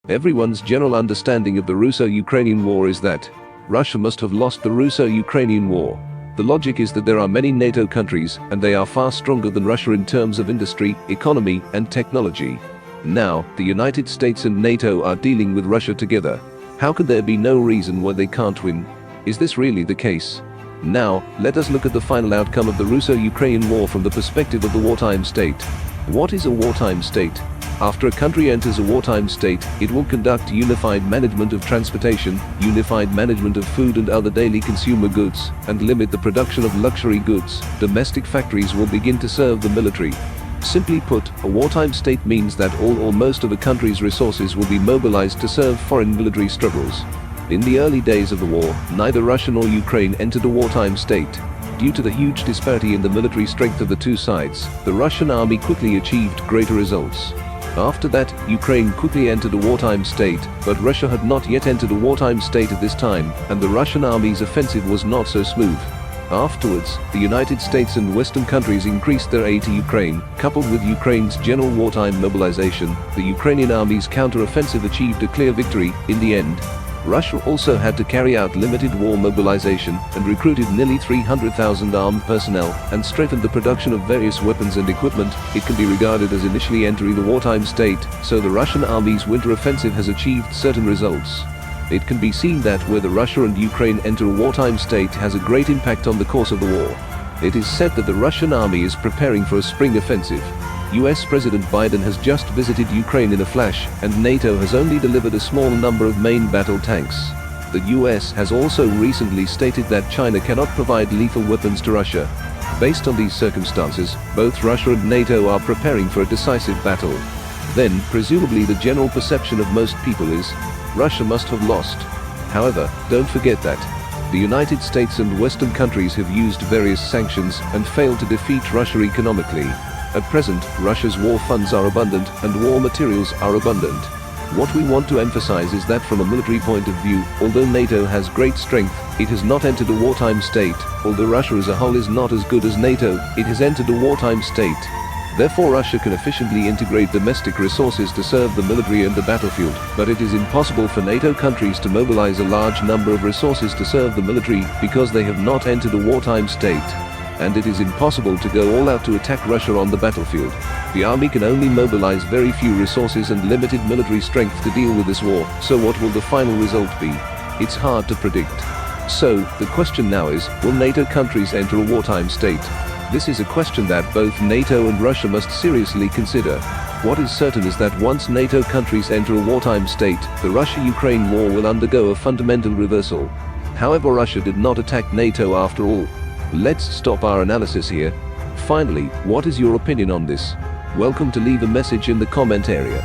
Everyone's general understanding of the Russo-Ukrainian War is that Russia must have lost the Russo-Ukrainian War. The logic is that there are many NATO countries and they are far stronger than Russia in terms of industry, economy, and technology. Now, the United States and NATO are dealing with Russia together. How could there be no reason why they can't win? Is this really the case? Now, let us look at the final outcome of the Russo-Ukrainian War from the perspective of the wartime state. What is a wartime state? After a country enters a wartime state, it will conduct unified management of transportation, unified management of food and other daily consumer goods, and limit the production of luxury goods. Domestic factories will begin to serve the military. Simply put, a wartime state means that all or most of a country's resources will be mobilized to serve foreign military struggles. In the early days of the war, neither Russia nor Ukraine entered a wartime state. Due to the huge disparity in the military strength of the two sides, the Russian army quickly achieved greater results. After that, Ukraine quickly entered a wartime state, but Russia had not yet entered a wartime state at this time, and the Russian army's offensive was not so smooth. Afterwards, the United States and Western countries increased their aid to Ukraine. Coupled with Ukraine's general wartime mobilization, the Ukrainian army's counter-offensive achieved a clear victory. In the end, Russia also had to carry out limited war mobilization and recruited nearly 300,000 armed personnel and strengthened the production of various weapons and equipment. It can be regarded as initially entering the wartime state, so the Russian army's winter offensive has achieved certain results. It can be seen that whether Russia and Ukraine enter a wartime state has a great impact on the course of the war. It is said that the Russian army is preparing for a spring offensive. US President Biden has just visited Ukraine in a flash, and NATO has only delivered a small number of main battle tanks. The US has also recently stated that China cannot provide lethal weapons to Russia. Based on these circumstances, both Russia and NATO are preparing for a decisive battle. Then, presumably the general perception of most people is, Russia must have lost. However, don't forget that the United States and Western countries have used various sanctions and failed to defeat Russia economically. At present, Russia's war funds are abundant and war materials are abundant. What we want to emphasize is that from a military point of view, although NATO has great strength, it has not entered a wartime state. Although Russia as a whole is not as good as NATO, it has entered a wartime state. Therefore, Russia can efficiently integrate domestic resources to serve the military and the battlefield, but it is impossible for NATO countries to mobilize a large number of resources to serve the military because they have not entered a wartime state. And it is impossible to go all out to attack Russia on the battlefield. The army can only mobilize very few resources and limited military strength to deal with this war, so what will the final result be? It's hard to predict. So, the question now is, will NATO countries enter a wartime state? This is a question that both NATO and Russia must seriously consider. What is certain is that once NATO countries enter a wartime state, the Russia-Ukraine war will undergo a fundamental reversal. However, Russia did not attack NATO after all. Let's stop our analysis here. Finally, what is your opinion on this? Welcome to leave a message in the comment area.